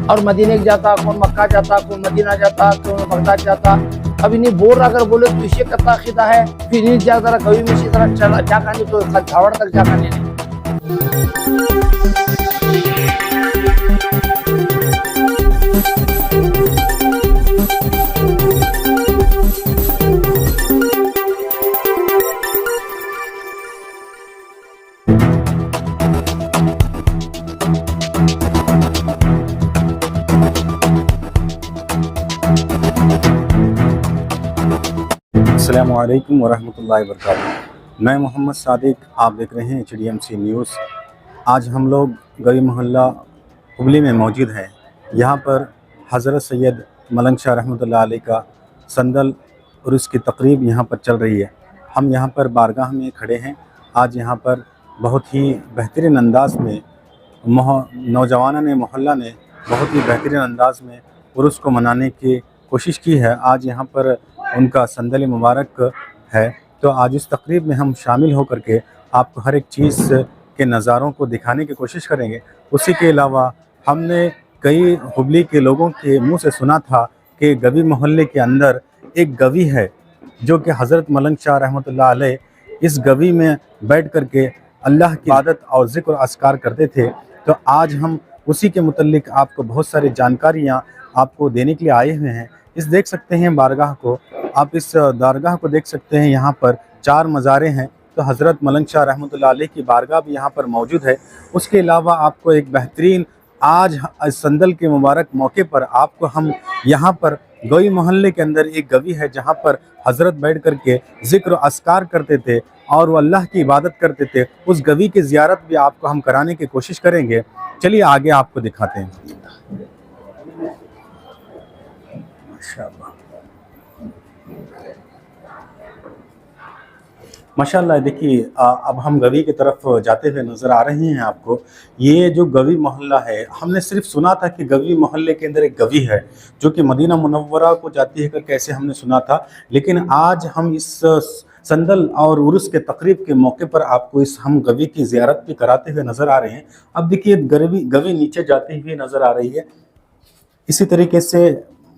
और मदीने जाता, कौन मक्का जाता, कौन मदीना जाता, कौन बगदाद जाता। अब इन्हें बोर अगर बोले तो इसे कत्ता अकीदा है, फिर इन्हें जा जरा कभी में इसी तरह चला जाकाने तो झावड़ तक जाकाने नहीं। अस्सलामुअलैकुम वरहमतुल्लाहि वबरकातुहू। मैं मोहम्मद सादिक, आप देख रहे हैं HDMC न्यूज़। आज हम लोग गवी मोहल्ला हुबली में मौजूद हैं। यहाँ पर हज़रत सैयद मलंग शाह रहमतुल्लाह अलैह का संदल और उसकी तकरीब यहाँ पर चल रही है। हम यहाँ पर बारगाह में खड़े हैं। आज यहाँ पर बहुत ही बेहतरीन अंदाज़ में नौजवानों ने मोहल्ला ने बहुत ही बेहतरीन अंदाज़ में उर्स को मनाने की कोशिश की है। आज यहाँ पर उनका संदल मुबारक है, तो आज इस तकरीब में हम शामिल होकर के आपको हर एक चीज़ के नज़ारों को दिखाने की कोशिश करेंगे। उसी के अलावा हमने कई हुबली के लोगों के मुंह से सुना था कि गवी मोहल्ले के अंदर एक गवी है जो कि हज़रत मलंग शाह रहमतुल्लाह अलैह इस गवी में बैठ कर के अल्लाह की इबादत और ज़िक्र और अस्कार करते थे। तो आज हम उसी के मुतल्लिक आपको बहुत सारी जानकारियाँ आपको देने के लिए आए हुए हैं। इस देख सकते हैं बारगाह को, आप इस दारगाह को देख सकते हैं। यहाँ पर 4 मज़ारें हैं, तो हज़रत मलंग शाह रहमतुल्लाह अलैह की बारगाह भी यहाँ पर मौजूद है। उसके अलावा आपको एक बेहतरीन आज संदल के मुबारक मौके पर आपको हम यहाँ पर गवी मोहल्ले के अंदर एक गवी है जहाँ पर हज़रत बैठ कर के ज़िक्र अस्कार करते थे और वो अल्लाह की इबादत करते थे। उस गवी की ज़ियारत भी आपको हम कराने की कोशिश करेंगे। चलिए आगे आपको दिखाते हैं। माशाल्लाह, देखिए अब हम गवी की तरफ जाते हुए नज़र आ रहे हैं आपको। ये जो गवी मोहल्ला है, हमने सिर्फ सुना था कि गवी मोहल्ले के अंदर एक गवी है जो कि मदीना मुनव्वरा को जाती है करके ऐसे हमने सुना था। लेकिन आज हम इस संदल और उर्स के तकरीब के मौके पर आपको इस हम गवी की ज़ियारत भी कराते हुए नज़र आ रहे हैं। अब देखिए गवी नीचे जाती हुई नज़र आ रही है। इसी तरीके से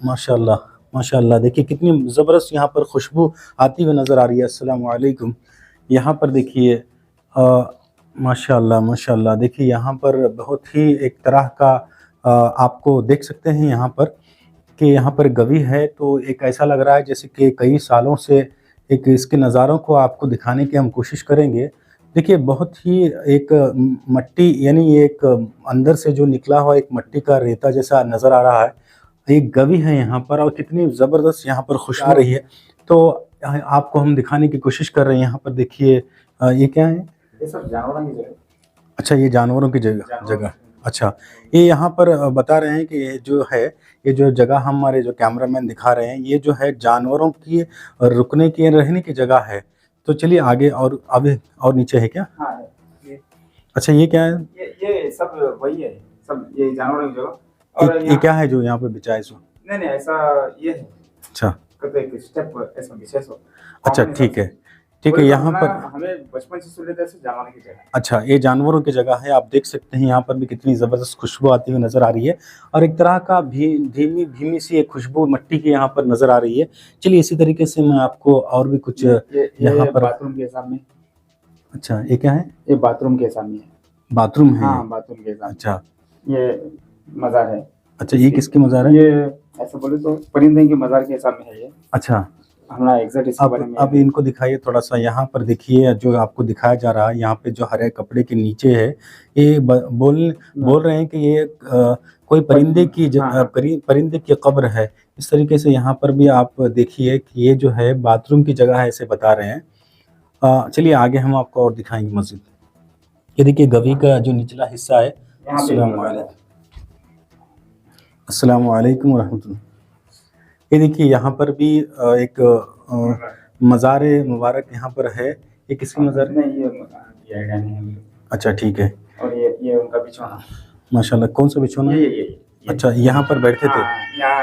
माशाल्लाह माशाल्लाह, देखिए कितनी ज़बरदस्त यहाँ पर खुशबू आती हुई नज़र आ रही है। अस्सलाम वालेकुम। यहाँ पर देखिए माशाल्लाह माशाल्लाह, देखिए यहाँ पर बहुत ही एक तरह का आपको देख सकते हैं यहाँ पर कि यहाँ पर गवी है, तो एक ऐसा लग रहा है जैसे कि कई सालों से एक इसके नज़ारों को आपको दिखाने की हम कोशिश करेंगे। देखिए बहुत ही एक मट्टी, यानी एक अंदर से जो निकला हुआ एक मट्टी का रेता जैसा नज़र आ रहा है। एक गवी है यहाँ पर और कितनी ज़बरदस्त यहाँ पर खुशबू आ रही है, तो आपको हम दिखाने की कोशिश कर रहे हैं। यहाँ पर देखिए ये क्या है? ये सब जानवरों की जगह। अच्छा, ये जानवरों की जगह। अच्छा, ये यहाँ पर बता रहे हैं कि ये जो है, ये जो जगह हमारे जो कैमरामैन दिखा रहे हैं, ये जो है जानवरों की रुकने की, रहने की जगह है। तो चलिए आगे और अभी और नीचे है क्या? हाँ, अच्छा, ये क्या है? ये सब वही है, सब ये जानवरों की जगह। और ये क्या है जो यहाँ पे बिछा है इसमें? नहीं ऐसा ये है। अच्छा, एक स्टेप ऐसा विशेष हो। अच्छा ठीक है यहाँ पर हमें बचपन से सुन लेते हैं जानवरों की जगह। अच्छा, ये जानवरों की जगह है। आप देख सकते हैं यहाँ पर भी कितनी ज़बरदस्त खुशबू आती हुई नज़र आ रही है और एक तरह का धीमी सी एक खुशबू मट्टी की यहाँ पर नज़र आ रही है। चलिए इसी तरीके से मैं आपको और भी कुछ यहाँ पर बाथरूम के सामने। अच्छा, ये क्या है? ये बाथरूम के सामने है। बाथरूम है? हाँ, बाथरूम के सामने। अच्छा, ये मज़ार है। अच्छा, ये किसकी मज़ार है? ये ऐसा बोले तो परिंदे की मज़ार के सामने है ये। अच्छा, हमारा एग्जैक्ट इसके बारे में। अब इनको दिखाइए थोड़ा सा। यहाँ पर देखिए जो आपको दिखाया जा रहा है, यहाँ पे जो हरे कपड़े के नीचे है, ये बोल रहे हैं कि ये कोई परिंदे की परिंदे की कब्र है। इस तरीके से यहाँ पर भी आप देखिए कि ये जो है बाथरूम की जगह है, ऐसे बता रहे हैं। चलिए आगे हम आपको और दिखाएंगे मस्जिद। ये देखिए गवी का जो निचला हिस्सा है। अस्सलाम वालेकुम वरहमतुल्लाह। ये देखिए यहाँ पर भी एक मज़ार मुबारक यहाँ पर है। ये किसकी मज़ार? नहीं, ये आइडिया नहीं है। अच्छा ठीक है। और ये उनका बिछौना। माशाल्लाह, कौन सा बिछौना? ये अच्छा, यहाँ पर बैठते थे।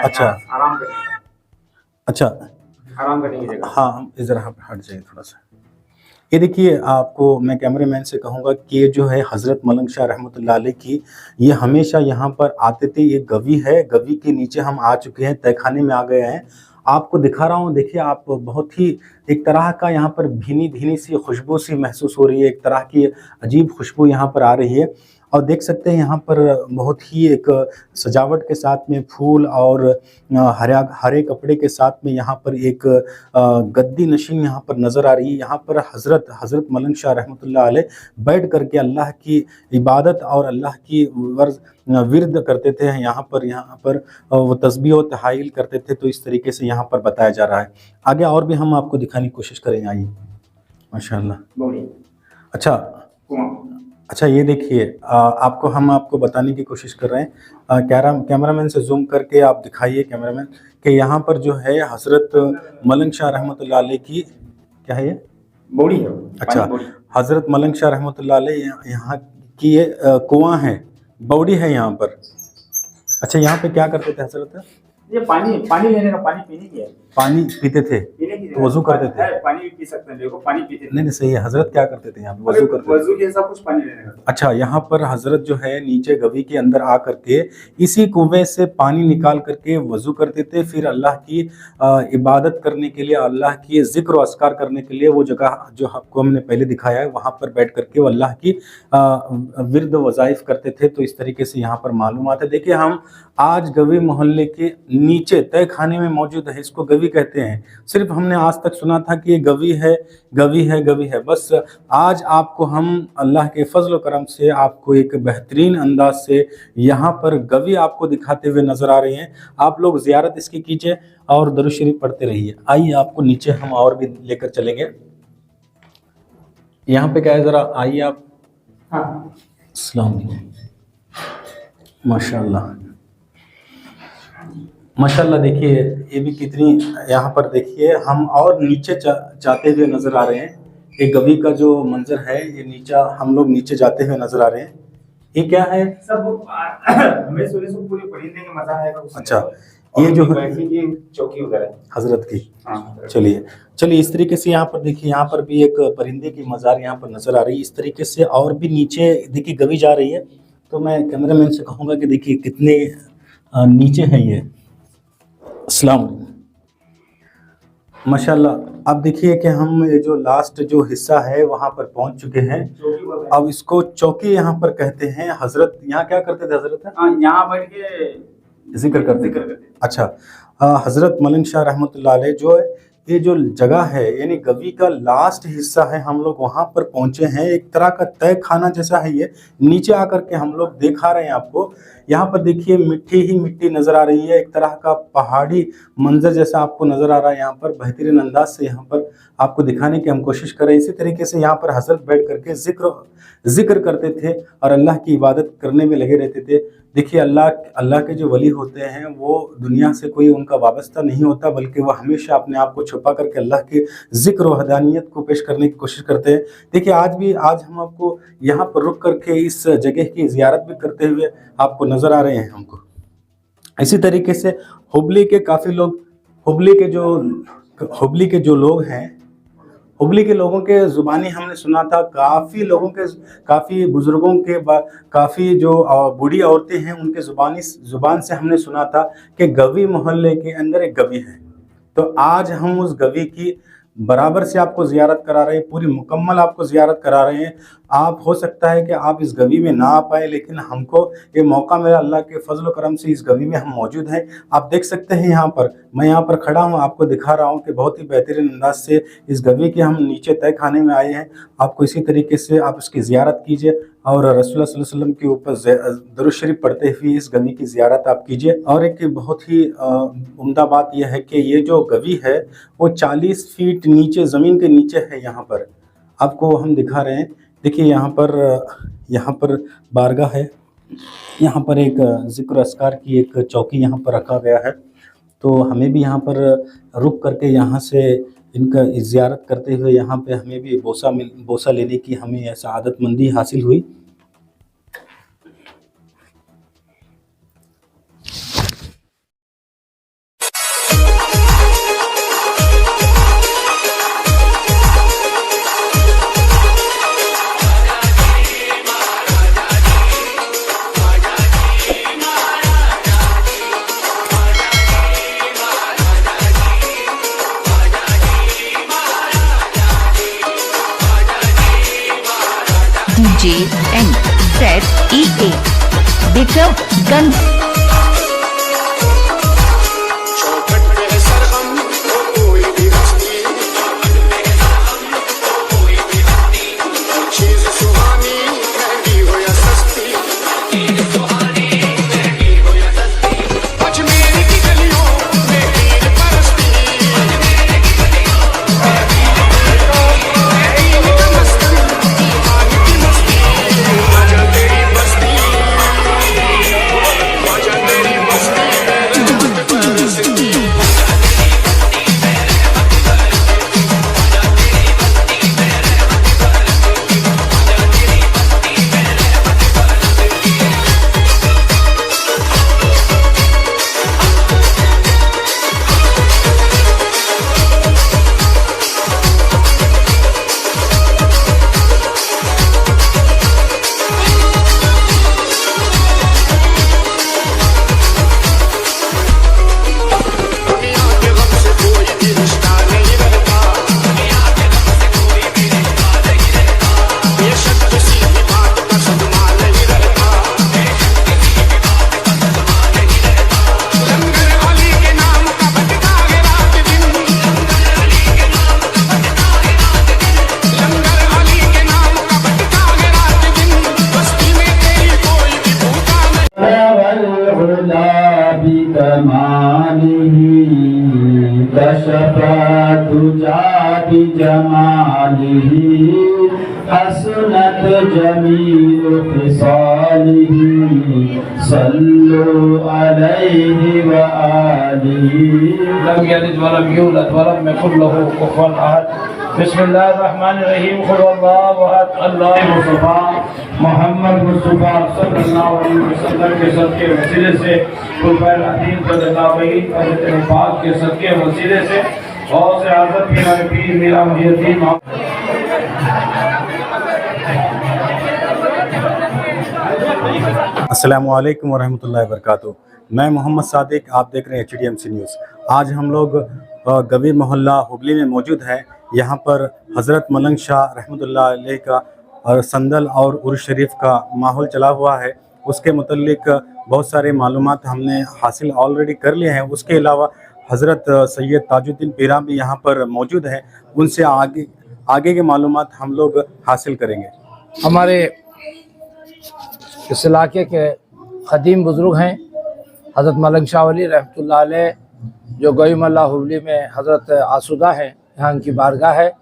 अच्छा, आराम करने। अच्छा, आराम करने की जगह। हाँ, इधर हट जाइए थोड़ा सा। ये देखिए, आपको मैं कैमरामैन से कहूँगा कि ये जो है हज़रत मलंग शाह रहमतुल्लाह अलैह की, ये हमेशा यहाँ पर आते थे। ये गवी है, गवी के नीचे हम आ चुके हैं, तहखाने में आ गए हैं। आपको दिखा रहा हूँ, देखिए आप, बहुत ही एक तरह का यहाँ पर भीनी-भीनी सी खुशबू सी महसूस हो रही है, एक तरह की अजीब खुशबू यहाँ पर आ रही है। और देख सकते हैं यहाँ पर बहुत ही एक सजावट के साथ में फूल और हरे कपड़े के साथ में यहाँ पर एक गद्दी नशीन यहाँ पर नज़र आ रही है। यहाँ पर हज़रत मलंग शाह रहमतुल्लाह अलैह बैठ करके अल्लाह की इबादत और अल्लाह की विर्द करते थे। यहाँ पर वो तस्बीह और तहाइल करते थे। तो इस तरीके से यहाँ पर बताया जा रहा है। आगे और भी हम आपको दिखाने की कोशिश करेंगे। आइए, माशाल्लाह। अच्छा, ये देखिए, हम आपको बताने की कोशिश कर रहे हैं। कैमरामैन से जूम करके आप दिखाइए, कैमरामैन, कि यहाँ पर जो है हज़रत मलंग शाह रहमतुल्लाह अलैह की, क्या है ये? बौड़ी है। अच्छा, हज़रत मलंग शाह रहमतुल्लाह अलैह यहाँ की ये कुआं है, बौड़ी है यहाँ पर। अच्छा, यहाँ पे क्या करते थे हज़रत? ये पानी लेने का, पानी पीने की है। पानी पीते थे, पीने की तो वजू करते थे। पानी भी पी सकते हैं, देखो पानी पीते थे। नहीं, सही है। हज़रत क्या करते थे यहाँ पे? वजू करते थे। वजू के हिसाब कुछ पानी लेने का। अच्छा, यहाँ पर हज़रत जो है नीचे गवी के अंदर आ करके इसी कुएं से पानी निकाल करके वजू करते थे। फिर अल्लाह की इबादत करने के लिए, अल्लाह की ज़िक्र और अस्कार करने के लिए वो जगह जो आपको हमने पहले दिखाया है, वहाँ पर बैठ करके वो अल्लाह की विर्द वज़ाइफ करते थे। तो इस तरीके से यहाँ पर मालूमात है। देखिए, हम आज गवी मोहल्ले के नीचे तय खाने में मौजूद है। इसको गवी कहते हैं। सिर्फ हमने आज तक सुना था कि ये गवी है, गवी है, गवी है। बस आज आपको हम अल्लाह के फजल करम से आपको एक बेहतरीन अंदाज से यहाँ पर गवी आपको दिखाते हुए नज़र आ रहे हैं। आप लोग ज़ियारत इसकी कीजिए और दरूद शरीफ पढ़ते रहिए। आइए, आपको नीचे हम और भी लेकर चलेंगे। यहाँ पे क्या है, ज़रा आइए आप। अस्सलाम वालेकुम। माशाल्लाह, देखिए ये भी कितनी, यहाँ पर देखिए हम और नीचे जाते हुए नज़र आ रहे हैं। ये गवी का जो मंजर है, ये नीचा, हम लोग नीचे जाते हुए नज़र आ रहे हैं। ये क्या है? सब हमें सुने से पूरे परिंदे के मजा आएगा। अच्छा, ये जो है चौकी वगैरह हजरत की। चलिए इस तरीके से यहाँ पर देखिए, यहाँ पर भी एक परिंदे की मज़ार यहाँ पर नज़र आ रही है। इस तरीके से और भी नीचे देखिए गवी जा रही है। तो मैं कैमरामैन से कहूँगा कि देखिए कितने नीचे है ये। अस्सलाम वालेकुम। माशाल्लाह, अब देखिए कि हम ये जो लास्ट जो हिस्सा है वहाँ पर पहुँच चुके हैं। अब इसको चौकी यहाँ पर कहते हैं। हजरत यहाँ क्या करते थे? हजरत यहाँ बैठ के जिक्र करते। अच्छा, हजरत मलंग शाह रहमतुल्लाह अलैह जो है, ये जो जगह है यानी गवी का लास्ट हिस्सा है, हम लोग वहाँ पर पहुँचे हैं। एक तरह का तय खाना जैसा है ये। नीचे आकर के हम लोग दिखा रहे हैं आपको। यहाँ पर देखिए मिट्टी ही मिट्टी नज़र आ रही है। एक तरह का पहाड़ी मंजर जैसा आपको नज़र आ रहा है। यहाँ पर बेहतरीन अंदाज से यहाँ पर आपको दिखाने की हम कोशिश करें। इसी तरीके से यहाँ पर हजरत बैठ करके जिक्र करते थे और अल्लाह की इबादत करने में लगे रहते थे। देखिए, अल्लाह के जो वली होते हैं वो दुनिया से कोई उनका वाबस्ता नहीं होता, बल्कि वह हमेशा अपने आप को छुपा करके अल्लाह के ज़िक्र और हदानियत को पेश करने की कोशिश करते हैं। देखिए, आज हम आपको यहाँ पर रुक करके इस जगह की ज़ियारत भी करते हुए आपको नज़र आ रहे हैं हमको। इसी तरीके से हुबली के काफ़ी लोग, हुबली के जो लोग हैं, हुबली के लोगों के ज़ुबानी हमने सुना था, काफ़ी बुज़ुर्गों के, काफ़ी जो बूढ़ी औरतें हैं उनके ज़ुबान से हमने सुना था कि गवी मोहल्ले के अंदर एक गवी है। तो आज हम उस गवी की बराबर से आपको ज़ियारत करा रहे हैं, पूरी मुकम्मल आपको ज़ियारत करा रहे हैं। आप हो सकता है कि आप इस गवी में ना आ पाए, लेकिन हमको ये मौका मिला, अल्लाह के फजल करम से इस गवी में हम मौजूद हैं। आप देख सकते हैं यहाँ पर, मैं यहाँ पर खड़ा हूँ, आपको दिखा रहा हूँ कि बहुत ही बेहतरीन अंदाज से इस गवी के हम नीचे तय खाने में आए हैं। आपको इसी तरीके से आप इसकी ज़ियारत कीजिए और रसूलुल्लाह सल्लल्लाहु अलैहि वसल्लम के ऊपर दरूद शरीफ पढ़ते हुए इस गवी की ज़ियारत आप कीजिए। और एक बहुत ही उम्दा बात यह है कि ये जो गवी है वो 40 फीट नीचे, ज़मीन के नीचे है। यहाँ पर आपको हम दिखा रहे हैं। देखिए, यहाँ पर बारगाह है। यहाँ पर एक ज़िक्र अस्कार की एक चौकी यहाँ पर रखा गया है। तो हमें भी यहाँ पर रुक करके यहाँ से इनका ज़ियारत करते हुए यहाँ पे हमें भी बोसा लेने की हमें सआदतमंदी हासिल हुई। JNZEA बिक्रमगंज। हसनत जमील फिसालिही सल्लु अलैहि व आलिही लम यलिद व लम यूलद व लम यकुल लहू कुफुवन अहद। बिस्मिल्लाहिर्रहमानिर्रहीम। कुल हुवल्लाहु अहद। अल्लाह मुस्तफा मोहम्मद मुस्तफा सल्लल्लाहु अलैहि वसल्लम के सदके वसीले से कुल अदीन सल्लल्लाहु अलैहि वसल्लम पाक के सदके वसीले से और से आज़त के हमारे पीर मेरा मुहिद्दीन अस्सलामु अलैकुम वरहमतुल्लाहि वबरकातुहू। मैं मोहम्मद सादिक, आप देख रहे हैं HDMC न्यूज़। आज हम लोग गवी मोहल्ला हुबली में मौजूद हैं। यहाँ पर हज़रत मलंग शाह रहमतुल्लाह अलैह का और संदल और उर्स शरीफ का माहौल चला हुआ है। उसके मुतल्लिक बहुत सारे मालूमात हमने हासिल ऑलरेडी कर लिए हैं। उसके अलावा हज़रत सैयद ताजुद्दीन पीरा भी यहाँ पर मौजूद हैं। उनसे आगे के मालूमात हम लोग हासिल करेंगे। हमारे इस इलाके के ख़दीम बुज़ुर्ग हैं हज़रत मलंग शाह वली रहमतुल्लाह अलैह, जो गवी मोहल्ला हुबली में हज़रत आसूदा हैं, यहाँ उनकी बारगाह है।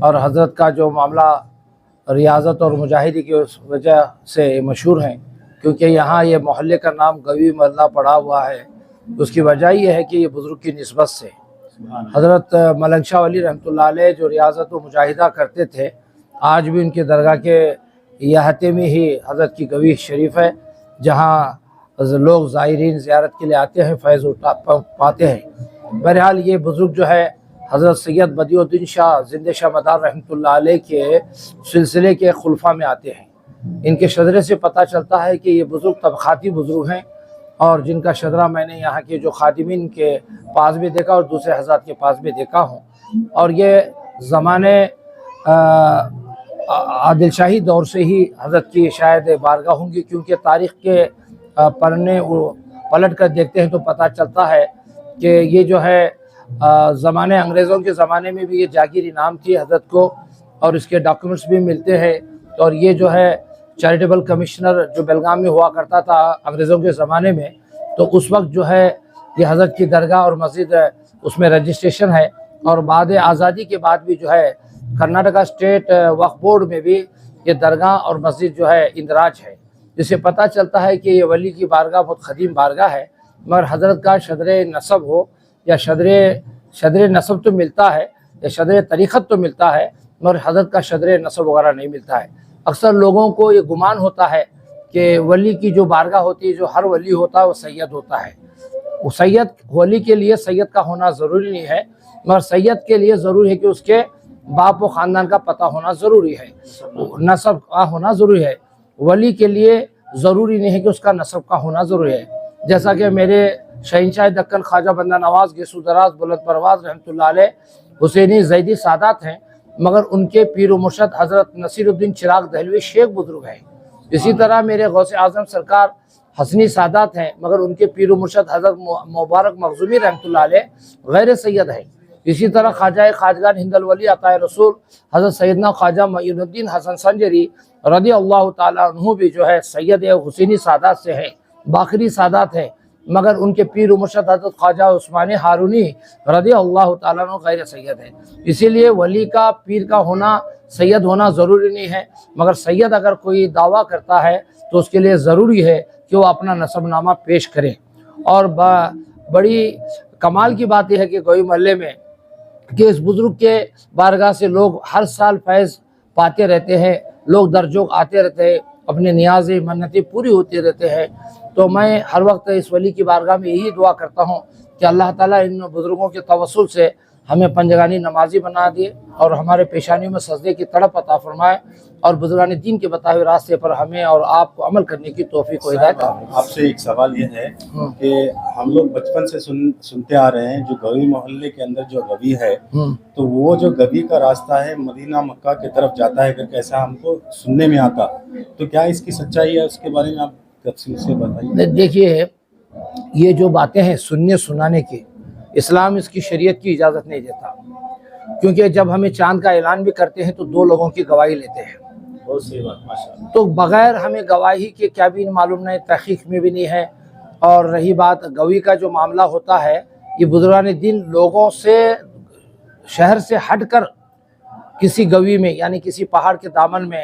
और हज़रत का जो मामला रियाज़त और मुजाहिदी की उस वजह से मशहूर हैं, क्योंकि यहाँ ये मोहल्ले का नाम गवी मोहल्ला पड़ा हुआ है। उसकी वजह ये है कि ये बुज़ुर्ग की निस्बत से हज़रत मलंग शाह वली रहमतुल्लाह अलैह जो रियाज़त व मुजाहिदा करते थे, आज भी उनकी दरगाह के याहते में ही हज़रत की गवी शरीफ है, जहाँ लोग ज़ायरीन ज़ियारत के लिए आते हैं, फैज़ उठा पाते हैं। बहरहाल ये बुज़ुर्ग जो है हज़रत सैयद बदियुद्दीन शाह ज़िंदे शाह मदार रहमतुल्लाह अलैह के सिलसिले के खुलफा में आते हैं। इनके शजरे से पता चलता है कि ये बुज़ुर्ग तबक़ाती बुज़ुर्ग हैं, और जिनका शजरा मैंने यहाँ के जो खादिमीन के पास भी देखा और दूसरे हज़रात के पास भी देखा हूँ। और ये ज़माने आदिल शाही दौर से ही हज़रत की शायद बारगाह होंगी, क्योंकि तारीख़ के पढ़ने पलट कर देखते हैं तो पता चलता है कि ये जो है ज़माने अंग्रेज़ों के ज़माने में भी ये जागीर इनाम थी हज़रत को, और इसके डॉक्यूमेंट्स भी मिलते हैं। और ये जो है चैरिटेबल कमिश्नर जो बेलगाम में हुआ करता था अंग्रेज़ों के ज़माने में, तो उस वक्त जो है ये हज़रत की दरगाह और मस्जिद उसमें रजिस्ट्रेशन है। और बाद आज़ादी के बाद भी जो है कर्नाटका स्टेट वक्फ बोर्ड में भी ये दरगाह और मस्जिद जो है इंदराज है, जिससे पता चलता है कि ये वली की बारगाह बहुत ख़दीम बारगाह है। मगर हज़रत का शदर नसब हो या शदर नसब तो मिलता है, या शदर तरीक़त तो मिलता है, मगर हज़रत का शदर नसब वगैरह नहीं मिलता है। अक्सर लोगों को ये गुमान होता है कि वली की जो बारगाह होती है, जो हर वली होता है वो सैयद होता है। वो सैयद वली के लिए सैयद का होना ज़रूरी नहीं है, मगर सैयद के लिए ज़रूरी है कि उसके बाप व ख़ानदान का पता होना ज़रूरी है, नसब का होना ज़रूरी है। वली के लिए ज़रूरी नहीं है कि उसका नसब का होना ज़रूरी है। जैसा कि मेरे शहंशाह दक्कन ख्वाजा बंदा नवाज़ गेसू दराज बुलंद परवाज़ रहमतुल्लाह अलैह हुसैनी ज़ैदी सादात हैं, मगर उनके पीर व मुर्शद हज़रत नसीरुद्दीन चिराग दहलवी शेख बुजुर्ग हैं। इसी तरह मेरे गौसे आज़म सरकार हसनी सादात हैं, मगर उनके पीर व मुर्शद हज़रत मुबारक मखज़ूमी रहमतुल्लाह अलैह गैर सैयद हैं। इसी तरह ख्वाजा खाजगान हिंदल वली अताए रसूल हज़रत सैयदना ख्वाजा मईनुद्दीन हसन संजरी रज़ी अल्लाह ताला अन्हु भी जो है सैयद हुसैनी सादात से हैं, बाखरी सादात हैं, मगर उनके पीर व मुर्शद हज़रत ख्वाजा उस्मानी हारूनी रज़ी अल्लाह ताला अन्हु गैर सैयद है। इसीलिए वली का पीर का होना सैयद होना ज़रूरी नहीं है, मगर सैयद अगर कोई दावा करता है तो उसके लिए ज़रूरी है कि वो अपना नसबनामा पेश करे। और बड़ी कमाल की बात यह है कि गोई मोहल्ले में कि इस बुज़ुर्ग के बारगाह से लोग हर साल फैज़ पाते रहते हैं, लोग दरजों आते रहते हैं, अपने नियाज़ें मन्नतें पूरी होती रहते हैं। तो मैं हर वक्त इस वली की बारगाह में यही दुआ करता हूँ कि अल्लाह ताला इन बुज़ुर्गों के तवस्सुल से हमें पंजगानी नमाजी बना दिए और हमारे पेशानियों में सजदे की तड़प अता फरमाए और बुजुर्गान दीन के बताए हुए रास्ते पर हमें और आपको अमल करने की तौफीक व हिदायत। आपसे एक सवाल ये है कि हम लोग बचपन से सुनते आ रहे हैं, जो गवी मोहल्ले के अंदर जो गवी है तो वो जो गवी का रास्ता है मदीना मक्का की तरफ जाता है करके ऐसा हमको सुनने में आता, तो क्या इसकी सच्चाई है, उसके बारे में आप तफसील से बताइए। देखिए, ये जो बातें हैं सुनने सुनाने की, इस्लाम इसकी शरीयत की इजाज़त नहीं देता, क्योंकि जब हमें चांद का ऐलान भी करते हैं तो 2 लोगों की गवाही लेते हैं। बहुत सही बात, माशाअल्लाह। तो बग़ैर हमें गवाही के क्या भी मालूम नहीं, तहक़ीक़ में भी नहीं है। और रही बात गवाही का जो मामला होता है, ये बुजुर्गान दीन लोगों से शहर से हट कर किसी गवी में यानी किसी पहाड़ के दामन में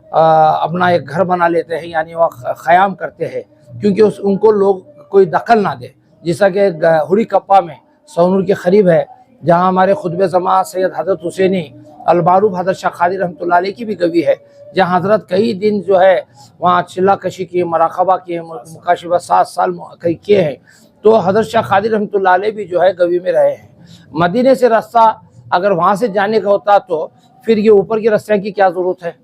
अपना एक घर बना लेते हैं, यानी वह ख़याम करते हैं, क्योंकि उनको लोग कोई दखल ना दे। जैसा कि हुड़ी कप्पा में सोनूर के करीब है, जहाँ हमारे खुतबे ज़मा सैयद हज़रत हुसैनी अलमारूफ हज़रत शाह क़ादी रहमतुल्लाह अलैह की भी गवी है, जहाँ हज़रत कई दिन जो है वहाँ चिल्ला कशी की, मराक़बा की, मुकाशिबा 7 साल कई किए हैं। तो हज़रत शाह क़ादी रहमतुल्लाह अलैह भी जो है गवी में रहे हैं। मदीने से रास्ता अगर वहाँ से जाने का होता तो फिर ये ऊपर के रास्ते की क्या ज़रूरत है।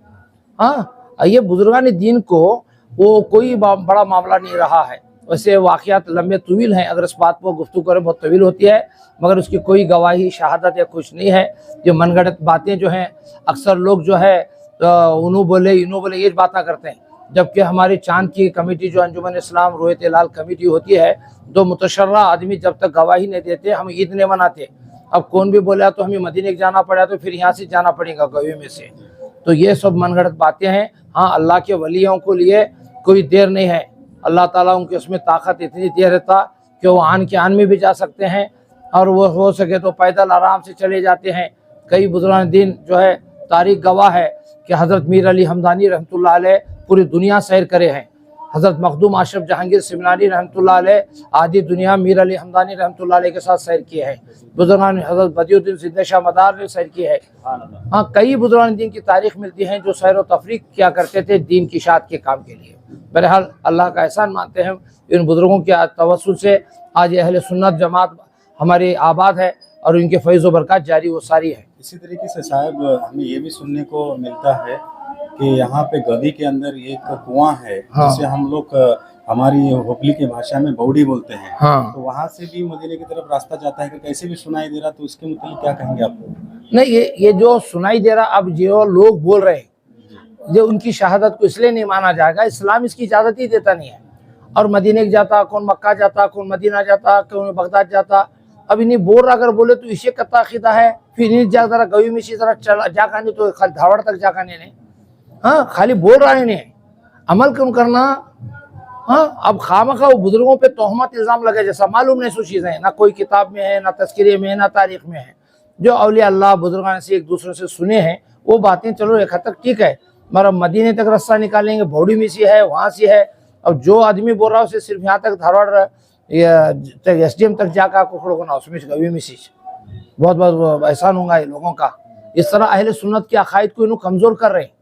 हाँ, ये बुजुर्गान दीन को वो कोई बड़ा मामला नहीं रहा है। वैसे वाक़यात लंबे तवील हैं, अगर इस बात पर गुफ्तगू करें बहुत तवील होती है, मगर उसकी कोई गवाही शहादत या कुछ नहीं है। जो मनगढ़ंत बातें जो हैं अक्सर लोग जो है उन्हों बोले इन्हों बोले ये बातें करते हैं, जबकि हमारी चांद की कमेटी जो अंजुमन इस्लाम रोयत लाल कमेटी होती है, 2 मुतशर्रा आदमी जब तक गवाही नहीं देते हम ईद नहीं मनाते। अब कौन भी बोला तो हमें मदीने जाना पड़ा तो फिर यहाँ से जाना पड़ेगा गवी में से। तो ये सब मनगढ़ंत बातें हैं। हाँ, अल्लाह के वलियों को लिए कोई देर नहीं है, अल्लाह ताला उनके उसमें ताकत इतनी दे रहता कि वो आन के आन में भी जा सकते हैं और वो हो सके तो पैदल आराम से चले जाते हैं। कई बुजुर्गान दीन जो है तारीख गवाह है कि हज़रत मीर अली हमदानी रहमतुल्लाह अलैह पूरी दुनिया सैर करे हैं, हज़रत मखदूम आशरफ जहांगीर सिमनानी रहमतुल्लाह अलैह आदि दुनिया मीर अली हमदानी रहमतुल्लाह अलैह के साथ सैर किए हैं। बुजुर्गान हज़रत बदियुद्दीन ज़िंदा शाह मदार ने सैर किए है। हाँ, कई बुजुर्गान दीन की तारीख मिलती हैं जो सैर व तफरीक किया करते थे दीन की शाद के काम के लिए। बहरहाल अल्लाह का एहसान मानते हैं, इन बुजुर्गों के तवस्सुल से आज अहले सुन्नत जमात हमारी आबाद है और इनके फैज़ व बरकत जारी व सारी है। इसी तरीके से साहब हमें ये भी सुनने को मिलता है कि यहाँ पे गवी के अंदर एक कुआं है, हाँ। जिसे हम लोग हमारी हुबली की भाषा में बौड़ी बोलते हैं। हाँ। तो वहाँ से भी मदीने की तरफ रास्ता जाता है कि कैसे भी सुनाई दे रहा, तो उसके मतलब क्या कहेंगे आप? नहीं, ये जो सुनाई दे रहा, अब जो लोग बोल रहे हैं जो उनकी शहादत को इसलिए नहीं माना जाएगा, इस्लाम इसकी इजाज़त ही देता नहीं है। और मदीने जाता, कौन मक्का जाता, कौन मदीना जाता, कौन बगदाद जाता। अब इन्हें बोर अगर बोले तो इसे कत्ता अक़ीदा है, फिर इन्हें जा जरा गवी में इसी तरह चला जा खाने तो खाली धावड़ तक जा खाने ने। हाँ, खाली बोल रहा है इन्हें, अमल क्यों करना। हाँ, अब खामखा वो बुजुर्गों पे तोहमत इल्ज़ाम लगे जैसा मालूम नहीं सो चीज़ें हैं, ना कोई किताब में है, ना तस्करे में है, ना तारीख़ में है। जो औलिया अल्लाह बुजुर्गान से एक दूसरे से सुने हैं वो बातें चलो एक हद तक ठीक है, मगर मदीने तक रास्ता निकालेंगे, बौड़ी में से है, वहाँ से है। अब जो आदमी बोल रहा है उसे सिर्फ यहाँ तक धारवाड़ SDM तक जाकर कुकड़ों को ना उसमें गवी में से बहुत बहुत एहसान होगा ये लोगों का। इस तरह अहले सुन्नत के अकायद को इन्हों कमज़ोर कर रहे हैं।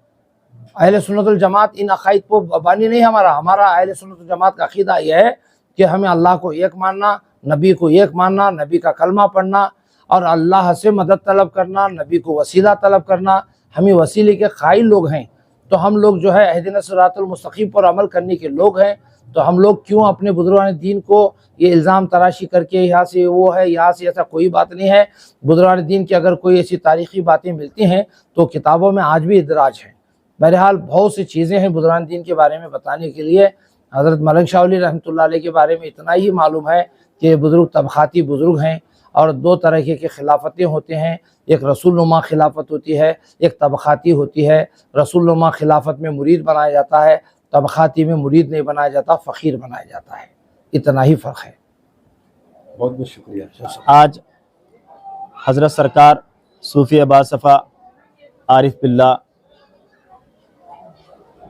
अहले सुन्नत वल जमात इन अकायद को बानी नहीं, हमारा अहले सुन्नत वल जमात का अकीदा यह है कि हमें अल्लाह को एक मानना, नबी को एक मानना, नबी का कलमा पढ़ना और अल्लाह से मदद तलब करना, नबी को वसीला तलब करना। हमें वसीले के कायल लोग हैं तो हम लोग जो है अहदिना सिरातुल मुस्तकीम पर अमल करने के लोग हैं। तो हम लोग क्यों अपने बुजुर्गान दीन को ये इल्ज़ाम तराशी करके यहाँ से वो है यहाँ से, ऐसा कोई बात नहीं है। बुजुर्गान दीन की अगर कोई ऐसी तारीख़ी बातें मिलती हैं तो किताबों में आज भी इदराज है। बहरहाल बहुत सी चीज़ें हैं बुजुर्गान दीन के बारे में बताने के लिए। हज़रत मलंग शाह वली रहमतुल्लाह अलैह के बारे में इतना ही मालूम है कि बुज़ुर्ग तबक़ाती बुज़ुर्ग हैं और दो तरह के खिलाफतें होते हैं। एक रसूलनुमा खिलाफत होती है, एक तबक़ाती होती है। रसूलनुमा खिलाफत में मुरीद बनाया जाता है, तबक़ाती में मुरीद नहीं बनाया जाता, फ़कीर बनाया जाता है। इतना ही फ़र्क है। बहुत बहुत शुक्रिया। आज हज़रत सरकार सूफ़ी बासफ़ा आरिफ बिल्ला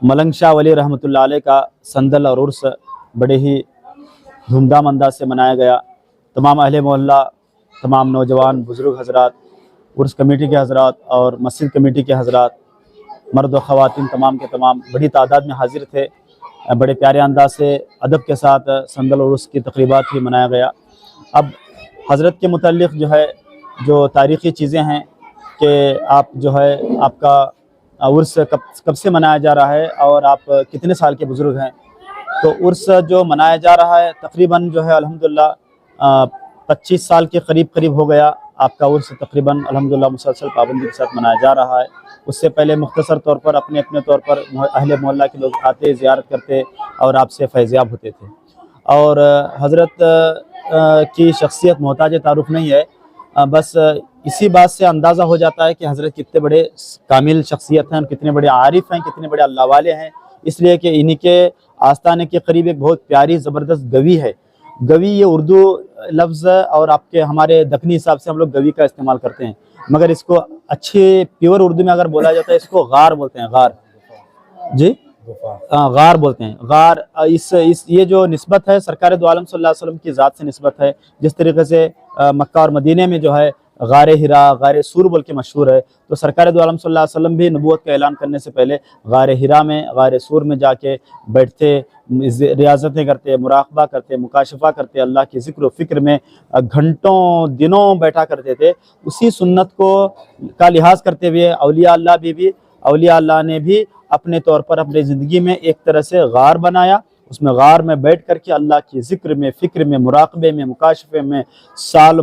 मलंग शाह वली रहमतुल्लाह अलैह का संदल और उर्स बड़े ही धूमधाम अंदाज से मनाया गया। तमाम अहले मोहल्ला, तमाम नौजवान बुज़ुर्ग हज़रात, उर्स कमेटी के हज़रात और मस्जिद कमेटी के हज़रात, मर्द व ख़वातीन तमाम के तमाम बड़ी तादाद में हाजिर थे। बड़े प्यारे अंदाज से अदब के साथ संदल और उर्स की तक़रीबात भी मनाया गया। अब हज़रत के मुतल्लिक़ जो है जो तारीख़ी चीज़ें हैं कि आप जो है आपका उर्स कब से मनाया जा रहा है और आप कितने साल के बुज़ुर्ग हैं। तो उर्स जो मनाया जा रहा है तकरीबन जो है अल्हम्दुलिल्लाह 25 साल के करीब हो गया। आपका उर्स तकरीबन अल्हम्दुलिल्लाह मुसलसल पाबंदी के साथ मनाया जा रहा है। उससे पहले मुख्तसर तौर पर अपने अपने तौर पर अहले मोहल्ला के लोग आते, ज़ियारत करते और आपसे फैज़याब होते थे। और हज़रत की शख्सियत मोहताज तारुफ़ नहीं है। बस इसी बात से अंदाज़ा हो जाता है कि हज़रत कितने बड़े कामिल शख्सियत हैं, कितने बड़े आरिफ हैं, कितने बड़े अल्लाह वाले हैं। इसलिए कि इन्हीं के आस्थाने के करीब एक बहुत प्यारी ज़बरदस्त गवी है। गवी ये उर्दू लफ्ज़ और आपके हमारे दखनी हिसाब से हम लोग गवी का इस्तेमाल करते हैं, मगर इसको अच्छे प्योर उर्दू में अगर बोला जाता है इसको गार बोलते हैं। गार जी गार बोलते हैं। गार इस ये जो निस्बत है सरकार दो आलम सल्लल्लाहु अलैहि वसल्लम की ज़ात से निस्बत है। जिस तरीके से मक्का और मदीने में जो है गारे हिरा, गारे सूर बोल के मशहूर है, तो सरकार दो आलम सल्लल्लाहु अलैहि वसल्लम भी नबूवत का ऐलान करने से पहले गारे हिरा में, गारे सूर में जाके बैठते, रियाजतें करते, मुराक़बा करते, मुकाशफा करते, अल्लाह की ज़िक्र व फ़िक्र में घंटों दिनों बैठा करते थे। उसी सुन्नत को का लिहाज करते हुए औलिया अल्लाह ने भी अपने तौर पर अपनी ज़िंदगी में एक तरह से गार बनाया। उसमें गार में बैठ कर के अल्लाह की ज़िक्र में, फ़िक्र में, मुराक़बे में, मुकाशफे में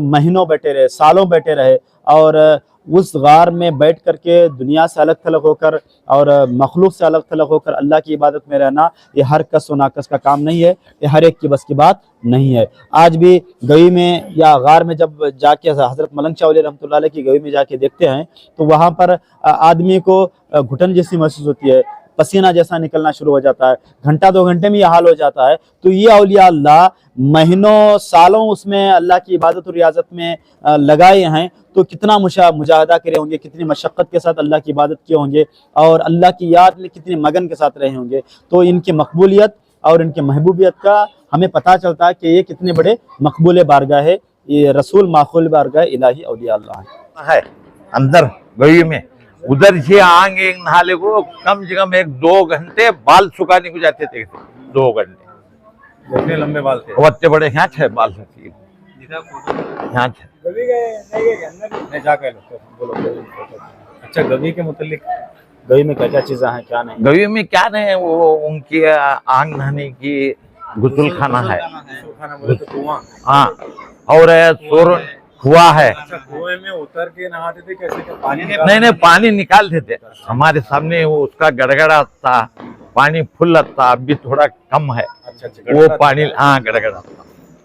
महीनों बैठे रहे, सालों बैठे रहे। और उस गार में बैठ कर के दुनिया से अलग थलग होकर और मखलूक से अलग थलग होकर अल्लाह की इबादत में रहना, ये हर कस व नाकस का काम नहीं है, ये हर एक की बस की बात नहीं है। आज भी गवी में या गार में जब जाके हज़रत मलंग शाह वली रहमतुल्लाह अलैह की गवी में जाके देखते हैं तो वहाँ पर आदमी को घुटन जैसी महसूस होती है, पसीना जैसा निकलना शुरू हो जाता है, घंटा 2 घंटे में यह हाल हो जाता है। तो ये औलिया अल्लाह महीनों सालों उसमें अल्लाह की इबादत और रियाजत में लगाए हैं, तो कितना मुजाहदा करे होंगे, कितनी मशक्क़त के साथ अल्लाह की इबादत किए होंगे और अल्लाह की याद में कितने मगन के साथ रहे होंगे। तो इनकी मकबूलियत और इनकी महबूबियत का हमें पता चलता है कि ये कितने बड़े मकबूल बारगाह है, ये रसूल माखूल बारगाह इलाही औलिया अल्लाह है। अंदर गवी में उधर से आएंगे नहाले को कम से कम 1-2 घंटे बाल सुखाने को जाते थे। 2 घंटे इतने लंबे बाल थे, बच्चे बड़े यहाँ छे बाल यहाँ छे। नहीं जाके बोलो। अच्छा, गवी के मुतल्लिक गवी में क्या क्या चीज़ें हैं, क्या नहीं? गवी में क्या नहीं, वो उनकी आग नहाने की गुसल खाना है, हाँ, और कुआं है। अच्छा, कुएं में उतर के नहाते थे कैसे? पानी नहीं पानी निकालते थे हमारे सामने, वो उसका गड़गड़ा था, पानी फुल था, अभी थोड़ा कम है। अच्छा, वो पानी हाँ गड़गड़ा था।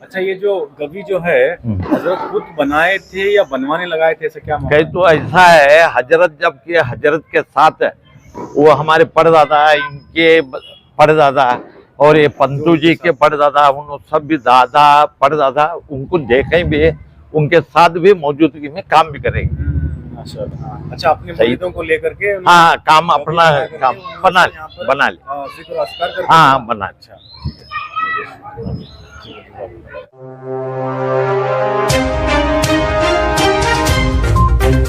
अच्छा, ये जो गवी जो है हजरत खुद बनाए थे या बनवाने लगाए थे, ऐसा क्या? कहीं तो ऐसा है, हजरत जब के हजरत के साथ वो हमारे परदादा, इनके परदादा और ये पंतु जी के परदादा, उन सब भी दादा परदादा उनको देखें भी, उनके साथ भी मौजूदगी में काम भी करेंगे। अच्छा, अपने मुरीदों को लेकर के हाँ काम अपना काम बना ले, हाँ बना।